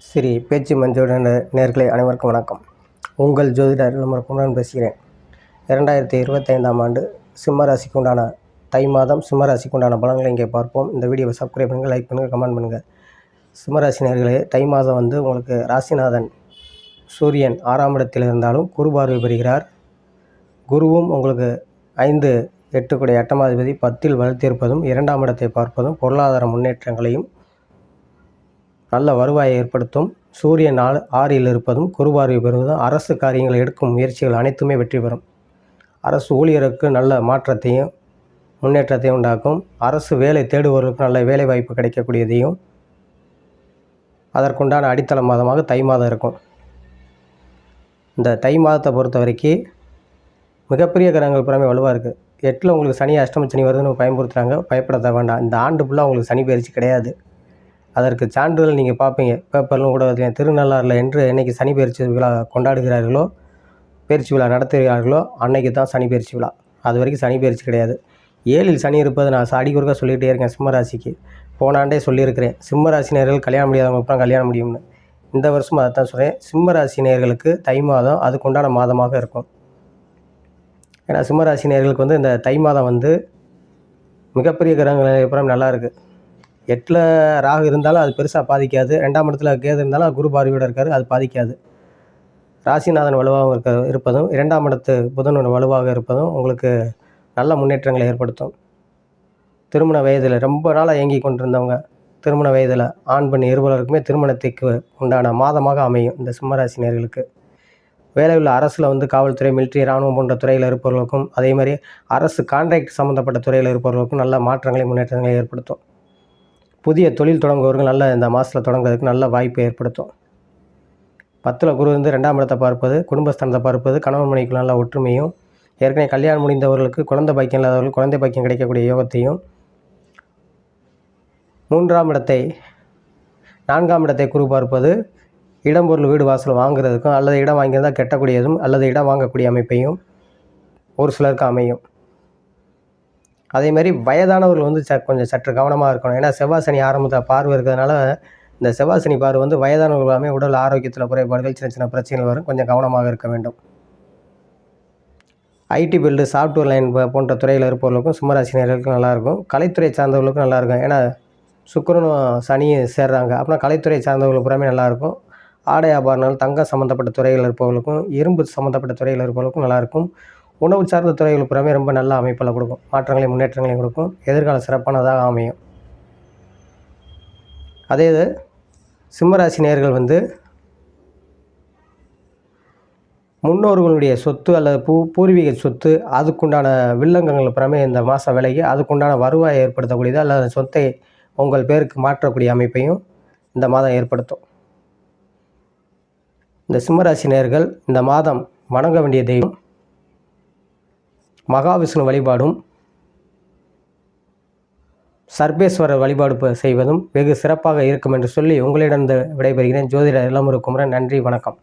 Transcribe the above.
ஸ்ரீ பேச்சு மஞ்சோட நேயர்களே அனைவருக்கும் வணக்கம். உங்கள் ஜோதிடர் குமரன் பேசுகிறேன். 2025ஆம் ஆண்டு சிம்ம ராசிக்கு உண்டான தை மாதம் சிம்ம ராசிக்கு உண்டான பலன்களை இங்கே பார்ப்போம். இந்த வீடியோவை சப்ஸ்கிரைப் பண்ணுங்கள், லைக் பண்ணுங்கள், கமெண்ட் பண்ணுங்கள். சிம்ம ராசி நேயர்களே, தை மாதம் உங்களுக்கு ராசிநாதன் சூரியன் 6ஆம் இடத்தில் இருந்தாலும் குரு பார்வை பெறுகிறார். குருவும் உங்களுக்கு 5, 8 கூடிய 8ஆம் அதிபதி 10இல் வலுத்திருப்பதும் 2ஆம் இடத்தை பார்ப்பதும் பொருளாதார முன்னேற்றங்களையும் நல்ல வருவாயை ஏற்படுத்தும். சூரியன் 6இல் இருப்பதும் குரு பார்வை பெறுவதும் அரசு காரியங்களை எடுக்கும் முயற்சிகள் அனைத்துமே வெற்றி பெறும். அரசு ஊழியருக்கு நல்ல மாற்றத்தையும் முன்னேற்றத்தையும் உண்டாக்கும். அரசு வேலை தேடுபவர்களுக்கு நல்ல வேலை வாய்ப்பு கிடைக்கக்கூடியதையும் அதற்குண்டான அடித்தள மாதமாக தை மாதம் இருக்கும். இந்த தை மாதத்தை பொறுத்த வரைக்கும் மிகப்பெரிய கிரகங்கள் புறமே வலுவாக இருக்குது. 8இல் உங்களுக்கு சனி அஷ்டம சனி வருதுன்னு பயன்படுத்துகிறாங்க. பயப்பட வேண்டாம். இந்த ஆண்டு ஃபுல்லாக உங்களுக்கு சனி பயிற்சி கிடையாது. அதற்கு சான்றிதழ் நீங்கள் பார்ப்பீங்க பேப்பர்லும் கூட. திருநள்ளாறில் என்றைக்கு சனி பயிற்சி விழா கொண்டாடுகிறார்களோ, பயிற்சி விழா நடத்துகிறார்களோ அன்னைக்கு தான் சனி பயிற்சி விழா. அது வரைக்கும் சனி பயிற்சி கிடையாது. 7இல் சனி இருப்பது நான் அடிக்குறுக்க சொல்லிகிட்டே இருக்கேன். சிம்மராசிக்கு போன ஆண்டே சொல்லியிருக்கிறேன், சிம்மராசினியர்கள் கல்யாணம் முடியாதவங்க அப்புறம் கல்யாணம் முடியும்னு. இந்த வருஷம் அதை தான் சொல்கிறேன். சிம்மராசினியர்களுக்கு தை மாதம் அதுக்குண்டான மாதமாக இருக்கும். ஏன்னா சிம்மராசினியர்களுக்கு இந்த தை மாதம் மிகப்பெரிய கிரகங்கள் அப்புறம் நல்லா இருக்குது. 8இல் ராகு இருந்தாலும் அது பெருசாக பாதிக்காது. 2ஆம் இடத்துல கேது இருந்தாலும் அது குரு பார்வையோடு இருக்கார், அது பாதிக்காது. ராசிநாதன் வலுவாக இருப்பதும் 2ஆம் இடத்து புதன் வலுவாக இருப்பதும் உங்களுக்கு நல்ல முன்னேற்றங்களை ஏற்படுத்தும். திருமண வயதில் ரொம்ப நாளாக இயங்கி கொண்டிருந்தவங்க திருமண வயதில் ஆண் பெண் இருவருக்குமே திருமணத்துக்கு உண்டான மாதமாக அமையும். இந்த சிம்மராசினியர்களுக்கு வேலையுள்ள அரசில் காவல்துறை, மிலிட்ரி, இராணுவம் போன்ற துறையில் இருப்பவர்களுக்கும், அதே மாதிரி அரசு கான்ட்ராக்ட் சம்மந்தப்பட்ட துறையில் இருப்பவர்களுக்கும் நல்ல மாற்றங்களை முன்னேற்றங்களை ஏற்படுத்தும். புதிய தொழில் தொடங்குவவர்கள் நல்ல இந்த மாதத்தில் தொடங்குறதுக்கு நல்ல வாய்ப்பை ஏற்படுத்தும். 10இல் குரு 2ஆம் இடத்தை பார்ப்பது, குடும்பஸ்தானத்தை பார்ப்பது கணவன் மனைவிக்கு நல்ல ஒற்றுமையும், ஏற்கனவே கல்யாணம் முடிந்தவர்களுக்கு குழந்தை பாக்கியம் இல்லாதவர்கள் குழந்தை பாக்கியம் கிடைக்கக்கூடிய யோகத்தையும், 4ஆம் இடத்தை குரு பார்ப்பது இடம் பொருள் வீடு வாசல் வாங்குறதுக்கும், அல்லது இடம் வாங்கியிருந்தால் கெட்டக்கூடியதும், அல்லது இடம் வாங்கக்கூடிய அமைப்பையும் ஒரு சிலருக்கு அமையும். அதேமாதிரி வயதானவர்கள் கொஞ்சம் சற்று கவனமாக இருக்கணும். ஏன்னா செவ்வாய் சனி ஆரம்பத்தில் பார்வை இருக்கிறதுனால இந்த செவ்வாய் சனி பார்வை வயதானவர்களாமே உடல் ஆரோக்கியத்தில் குறைபாடுகள், சின்ன சின்ன பிரச்சனைகள் வரும். கொஞ்சம் கவனமாக இருக்க வேண்டும். ஐடி பில்டு, சாஃப்ட்வேர் லைன் போன்ற துறையில் இருப்பவர்களுக்கும் சிம்மராசினியர்களுக்கும் நல்லாயிருக்கும். கலைத்துறை சார்ந்தவர்களுக்கும் நல்லாயிருக்கும். ஏன்னா சுக்கிரனும் சனியும் சேர்றாங்க. அப்புறம் கலைத்துறை சார்ந்தவர்களுக்கு புறமே நல்லாயிருக்கும். ஆடை ஆபரணங்கள், தங்கம் சம்மந்தப்பட்ட துறையில் இருப்பவர்களுக்கும், இரும்பு சம்மந்தப்பட்ட துறையில் இருப்பவர்களுக்கும் நல்லாயிருக்கும். உணவு சார்ந்த துறைகள் புறமே ரொம்ப நல்ல அமைப்பில் கொடுக்கும். மாற்றங்களையும் முன்னேற்றங்களையும் கொடுக்கும். எதிர்காலம் சிறப்பானதாக அமையும். அதே இது சிம்மராசி நேயர்கள் முன்னோர்களுடைய சொத்து அல்லது பூர்வீக சொத்து அதுக்குண்டான வில்லங்கங்கள் புறமே இந்த மாதம் விலகி அதுக்குண்டான வருவாயை ஏற்படுத்தக்கூடியது அல்லது சொத்தை உங்கள் பேருக்கு மாற்றக்கூடிய அமைப்பையும் இந்த மாதம் ஏற்படுத்தும். இந்த சிம்மராசி நேயர்கள் இந்த மாதம் வணங்க வேண்டிய தெய்வம் மகாவிஷ்ணு வழிபாடும் சர்வேஸ்வரர் வழிபாடு செய்வதும் வெகு சிறப்பாக இருக்கும் என்று சொல்லி உங்களிடம் விடைபெறுகிறேன். ஜோதிடர் குமரன். நன்றி, வணக்கம்.